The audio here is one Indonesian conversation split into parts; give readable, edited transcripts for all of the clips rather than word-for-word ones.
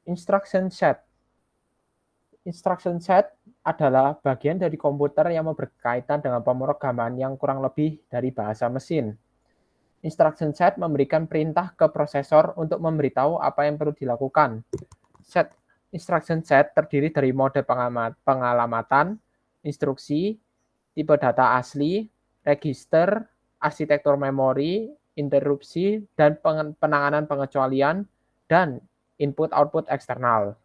Instruction set. Instruction set adalah bagian dari komputer yang berkaitan dengan pemrograman yang kurang lebih dari bahasa mesin. Instruction set memberikan perintah ke prosesor untuk memberitahu apa yang perlu dilakukan. Instruction set terdiri dari mode pengalamatan, instruksi, tipe data asli, register, arsitektur memori, interupsi, dan penanganan pengecualian, dan input-output eksternal.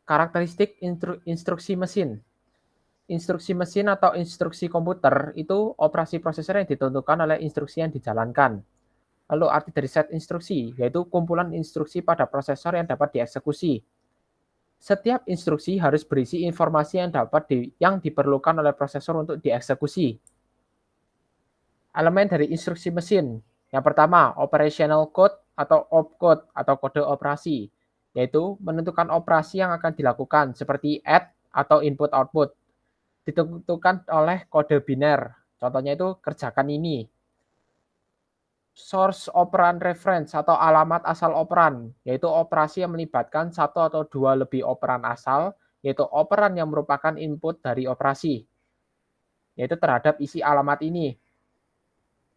Karakteristik instruksi mesin. Instruksi mesin atau instruksi komputer itu operasi prosesor yang ditentukan oleh instruksi yang dijalankan. Lalu arti dari set instruksi, yaitu kumpulan instruksi pada prosesor yang dapat dieksekusi. Setiap instruksi harus berisi informasi yang diperlukan oleh prosesor untuk dieksekusi. Elemen dari instruksi mesin. Yang pertama, operational code atau opcode atau kode operasi, yaitu menentukan operasi yang akan dilakukan seperti add atau input output. Ditentukan oleh kode biner. Contohnya itu kerjakan ini. Source operand reference atau alamat asal operan, yaitu operasi yang melibatkan satu atau dua lebih operan asal, yaitu operan yang merupakan input dari operasi, yaitu terhadap isi alamat ini.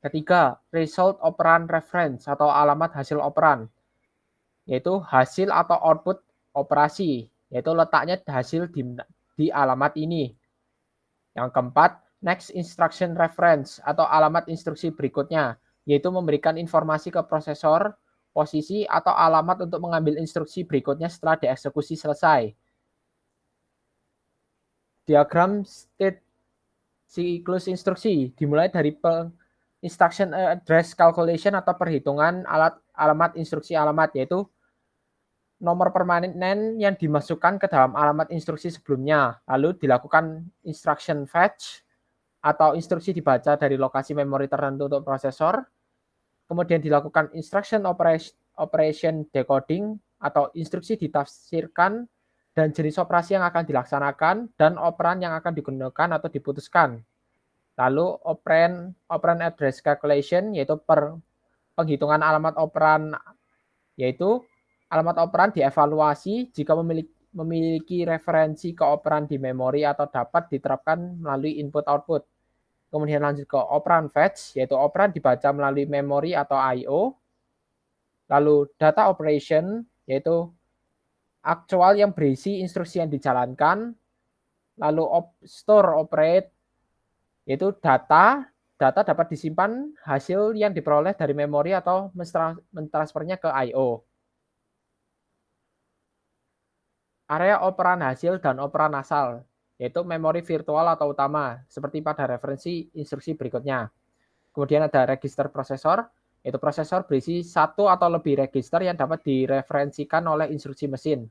Ketiga, result operand reference atau alamat hasil operan, yaitu hasil atau output operasi, yaitu letaknya hasil di alamat ini. Yang keempat, next instruction reference atau alamat instruksi berikutnya, yaitu memberikan informasi ke prosesor, posisi, atau alamat untuk mengambil instruksi berikutnya setelah dieksekusi selesai. Diagram state siklus instruksi dimulai dari instruction address calculation atau perhitungan alamat instruksi alamat, yaitu nomor permanen yang dimasukkan ke dalam alamat instruksi sebelumnya, lalu dilakukan instruction fetch atau instruksi dibaca dari lokasi memori tertentu untuk prosesor, kemudian dilakukan instruction operation decoding atau instruksi ditafsirkan dan jenis operasi yang akan dilaksanakan dan operan yang akan digunakan atau diputuskan. Lalu operand address calculation, yaitu penghitungan alamat operan, yaitu alamat operan dievaluasi jika memiliki referensi ke operan di memori atau dapat diterapkan melalui input output. Kemudian lanjut ke operand fetch, yaitu operan dibaca melalui memori atau I/O. Lalu data operation, yaitu aktual yang berisi instruksi yang dijalankan. Lalu store operate, yaitu data dapat disimpan hasil yang diperoleh dari memori atau mentransfernya ke I/O. Area operan hasil dan operan asal, yaitu memori virtual atau utama, seperti pada referensi instruksi berikutnya. Kemudian ada register prosesor, yaitu prosesor berisi satu atau lebih register yang dapat direferensikan oleh instruksi mesin.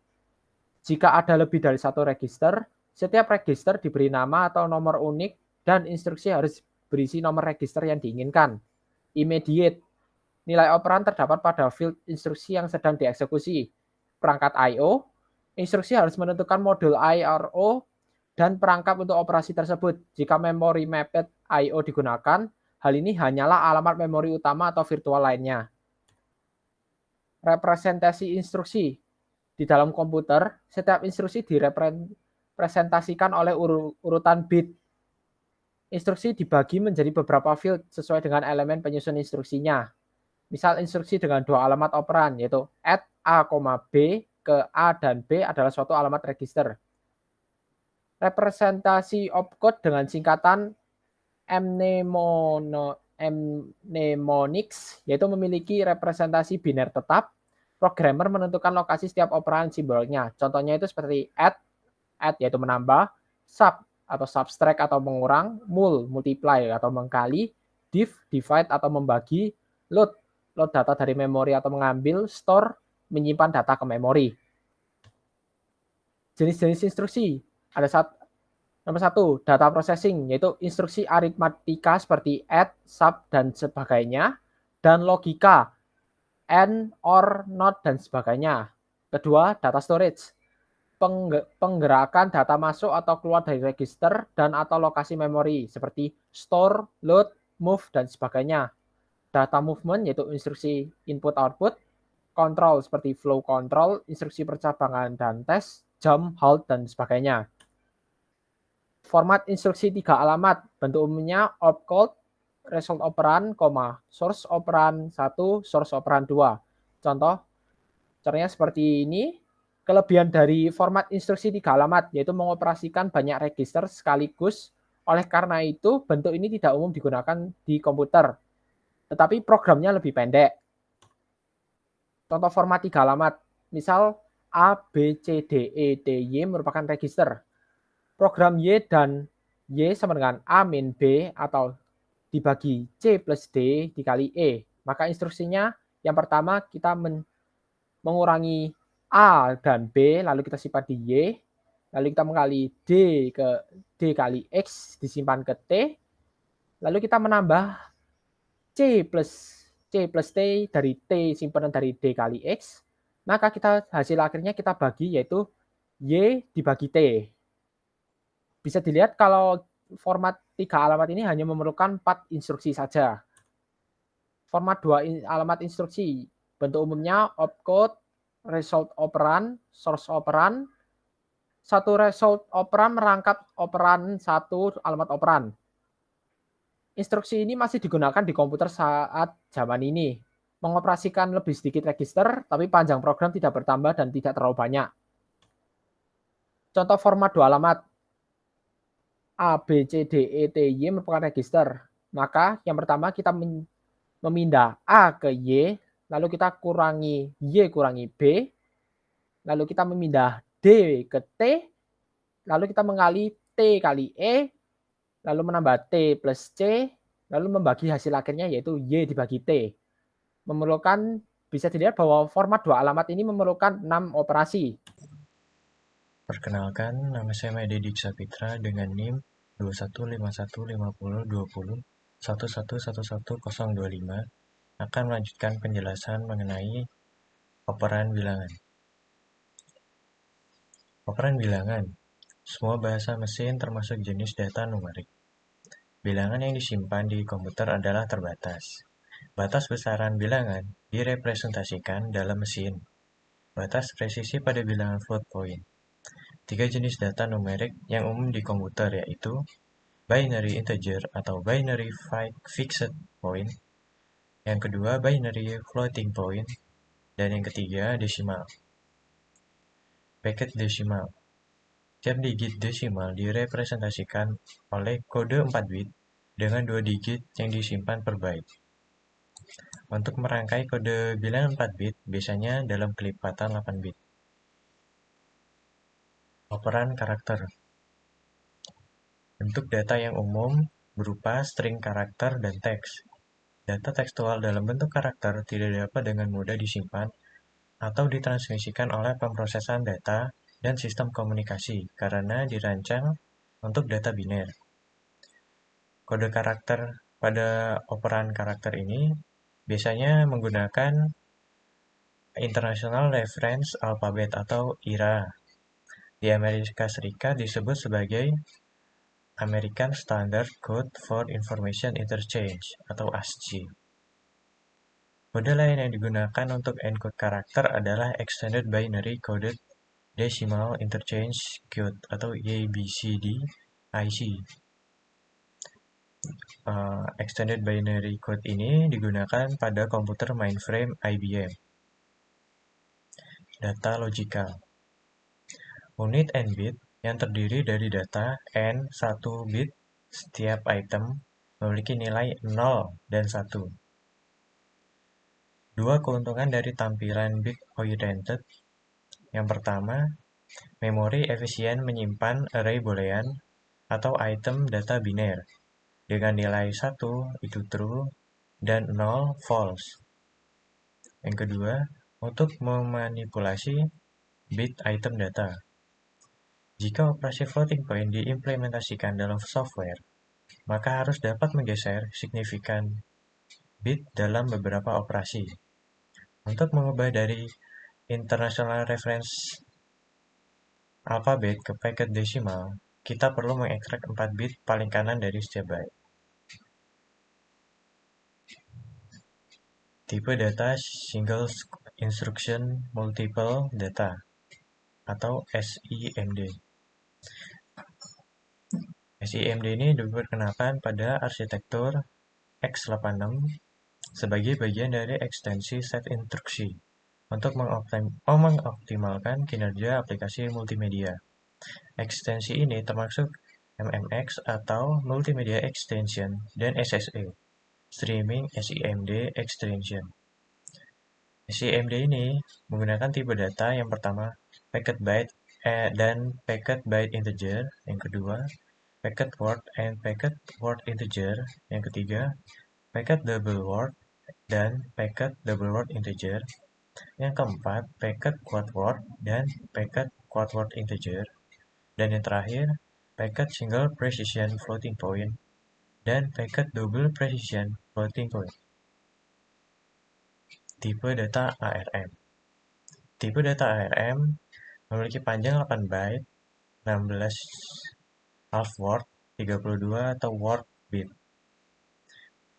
Jika ada lebih dari satu register, setiap register diberi nama atau nomor unik dan instruksi harus berisi nomor register yang diinginkan. Immediate, nilai operan terdapat pada field instruksi yang sedang dieksekusi. Perangkat I/O, instruksi harus menentukan modul IRO dan perangkat untuk operasi tersebut. Jika memori mapped I/O digunakan, hal ini hanyalah alamat memori utama atau virtual lainnya. Representasi instruksi. Di dalam komputer, setiap instruksi direpresentasikan oleh urutan bit. Instruksi dibagi menjadi beberapa field sesuai dengan elemen penyusun instruksinya. Misal instruksi dengan dua alamat operan, yaitu add A, B ke A dan B adalah suatu alamat register. Representasi opcode dengan singkatan mnemonics, yaitu memiliki representasi biner tetap. Programmer menentukan lokasi setiap operan simbolnya. Contohnya itu seperti add yaitu menambah, sub atau subtract atau mengurang, multiply atau mengkali, divide atau membagi, load data dari memori atau mengambil, store menyimpan data ke memori. Jenis-jenis instruksi ada nomor 1, data processing, yaitu instruksi aritmatika seperti add, sub dan sebagainya, dan logika and, or, not dan sebagainya. Kedua, data storage, penggerakan data masuk atau keluar dari register dan atau lokasi memori seperti store, load, move dan sebagainya. Data movement, yaitu instruksi input output. control seperti flow control, instruksi percabangan dan tes, jump, halt, dan sebagainya. Format instruksi 3 alamat, bentuk umumnya opcode, result operand, source operand 1, source operand 2. Contoh, caranya seperti ini. Kelebihan dari format instruksi 3 alamat, yaitu mengoperasikan banyak register sekaligus. Oleh karena itu, bentuk ini tidak umum digunakan di komputer, tetapi programnya lebih pendek. Contoh format 3 alamat, misal A, B, C, D, E, T, Y merupakan register. Program Y dan Y sama dengan A min B atau dibagi C plus D dikali E. Maka instruksinya yang pertama kita mengurangi A dan B, lalu kita simpan di Y, lalu kita mengkali D kali X disimpan ke T, lalu kita menambah C plus T dari T simpanan dari D kali X, maka kita hasil akhirnya kita bagi yaitu Y dibagi T. Bisa dilihat kalau format 3 alamat ini hanya memerlukan 4 instruksi saja. Format 2 alamat instruksi, bentuk umumnya opcode, result operand, source operand. Satu result operand merangkap operand satu alamat operand. Instruksi ini masih digunakan di komputer saat zaman ini. Mengoperasikan lebih sedikit register, tapi panjang program tidak bertambah dan tidak terlalu banyak. Contoh format 2 alamat. A, B, C, D, E, T, Y merupakan register. Maka yang pertama kita memindah A ke Y, lalu kita kurangi Y kurangi B, lalu kita memindah D ke T, lalu kita mengkali T kali E, lalu menambah T plus C, lalu membagi hasil akhirnya yaitu Y dibagi T. Memerlukan, bisa dilihat bahwa format 2 alamat ini memerlukan 6 operasi. Perkenalkan, nama saya Mede Diksapitra dengan NIM 2151502011111025 akan melanjutkan penjelasan mengenai operan bilangan. Operan bilangan, semua bahasa mesin termasuk jenis data numerik. Bilangan yang disimpan di komputer adalah terbatas. Batas besaran bilangan direpresentasikan dalam mesin. Batas presisi pada bilangan float point. 3 jenis data numerik yang umum di komputer yaitu binary integer atau binary fixed point, yang kedua binary floating point, dan yang ketiga desimal. Paket desimal. Tiap digit desimal direpresentasikan oleh kode 4 bit dengan 2 digit yang disimpan per byte. Untuk merangkai kode bilangan 4 bit biasanya dalam kelipatan 8 bit. Operan karakter. Bentuk data yang umum berupa string karakter dan teks. Data tekstual dalam bentuk karakter tidak dapat dengan mudah disimpan atau ditransmisikan oleh pemrosesan data dan sistem komunikasi karena dirancang untuk data biner. Kode karakter pada operan karakter ini biasanya menggunakan International Reference Alphabet atau IRA. Di Amerika Serikat disebut sebagai American Standard Code for Information Interchange atau ASCII. Kode lain yang digunakan untuk encode karakter adalah Extended Binary Coded Decimal Interchange Code atau EBCDIC. Extended Binary Code ini digunakan pada komputer mainframe IBM. Data logikal. Unit n bit yang terdiri dari data n 1 bit setiap item memiliki nilai 0 dan 1. Dua keuntungan dari tampilan bit-oriented. Yang pertama, memori efisien menyimpan array boolean atau item data biner dengan nilai 1 itu true dan 0 false. Yang kedua, untuk memanipulasi bit item data. Jika operasi floating point diimplementasikan dalam software, maka harus dapat menggeser signifikan bit dalam beberapa operasi. Untuk mengubah dari International Reference Alphabet ke paket desimal, kita perlu mengekstrak 4 bit paling kanan dari setiap byte. Tipe data single Instruction Multiple Data atau SIMD. SIMD ini diperkenalkan pada arsitektur x86 sebagai bagian dari ekstensi set instruksi untuk mengoptimalkan kinerja aplikasi multimedia. Ekstensi ini termasuk MMX atau Multimedia Extension dan SSE, Streaming SIMD Extension. SIMD ini menggunakan tipe data yang pertama packet byte dan packet byte integer, yang kedua packet word and packet word integer, yang ketiga packet double word dan packet double word integer, yang keempat packet quad word dan packet quad word integer, dan yang terakhir packet single precision floating point dan packet double precision floating point. Tipe data ARM. Tipe data ARM memiliki panjang 8 byte, 16 half word, 32 atau word bit.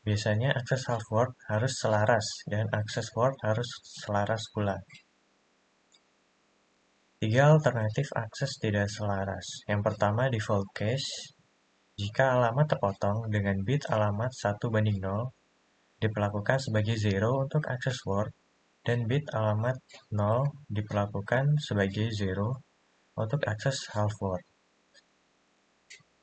Biasanya akses half word harus selaras dan akses word harus selaras pula. 3 alternatif akses tidak selaras. Yang pertama default cache. Jika alamat terpotong dengan bit alamat 1:0, diperlakukan sebagai 0 untuk akses word, dan bit alamat 0 diperlakukan sebagai 0 untuk akses half word.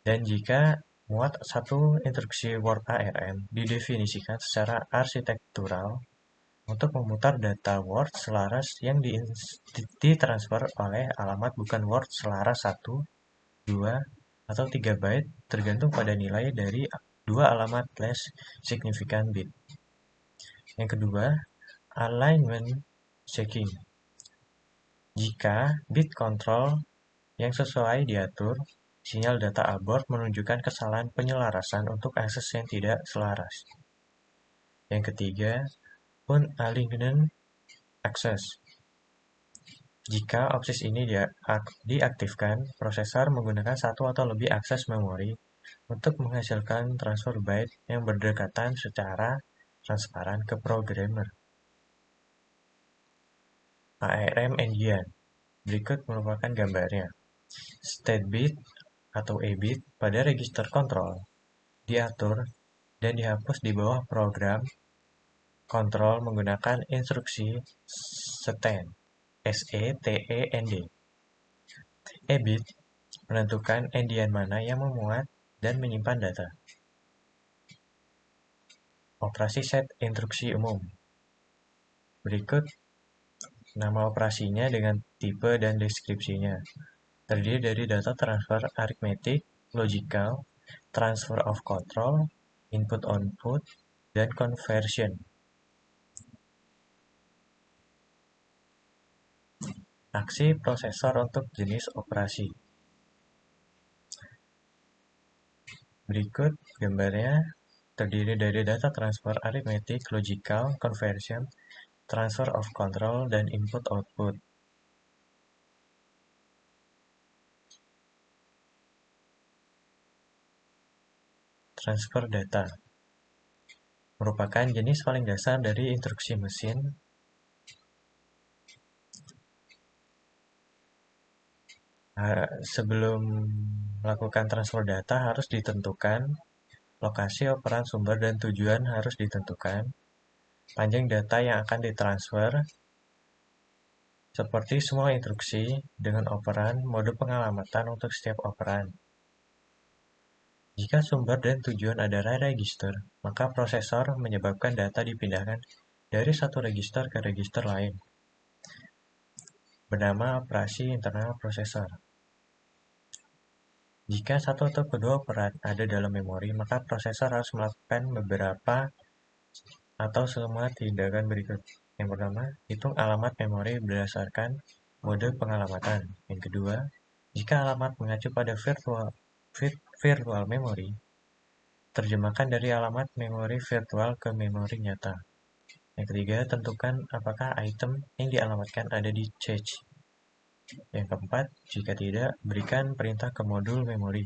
Dan jika muat satu instruksi word ARM didefinisikan secara arsitektural untuk memutar data word selaras yang ditransfer oleh alamat bukan word selaras 1, 2, atau 3 byte tergantung pada nilai dari dua alamat less significant bit. Yang kedua, alignment checking. Jika bit control yang sesuai diatur, sinyal data abort menunjukkan kesalahan penyelarasan untuk akses yang tidak selaras. Yang ketiga, unaligned access. Jika opsi ini diaktifkan, prosesor menggunakan satu atau lebih akses memori untuk menghasilkan transfer byte yang berdekatan secara transparan ke programmer. ARM Endian. Berikut merupakan gambarnya. State bit atau EBIT pada register kontrol diatur dan dihapus di bawah program kontrol menggunakan instruksi SETEND. SETEND. EBIT menentukan endian mana yang memuat dan menyimpan data. Operasi set instruksi umum. Berikut nama operasinya dengan tipe dan deskripsinya. Terdiri dari data transfer arithmetic, logical, transfer of control, input-output, dan conversion. Aksi prosesor untuk jenis operasi. Berikut gambarnya terdiri dari data transfer arithmetic, logical, conversion, transfer of control, dan input-output. Transfer data merupakan jenis paling dasar dari instruksi mesin. Sebelum melakukan transfer data harus ditentukan, lokasi operan sumber dan tujuan harus ditentukan, panjang data yang akan ditransfer, seperti semua instruksi dengan operan, mode pengalamatan untuk setiap operan. Jika sumber dan tujuan adalah register, maka prosesor menyebabkan data dipindahkan dari satu register ke register lain, bernama operasi internal prosesor. Jika satu atau kedua operan ada dalam memori, maka prosesor harus melakukan beberapa atau semua tindakan berikut. Yang pertama, hitung alamat memori berdasarkan mode pengalamatan. Yang kedua, jika alamat mengacu pada virtual memory, terjemahkan dari alamat memori virtual ke memori nyata. Yang ketiga, tentukan apakah item yang dialamatkan ada di cache. Yang keempat, jika tidak, berikan perintah ke modul memori.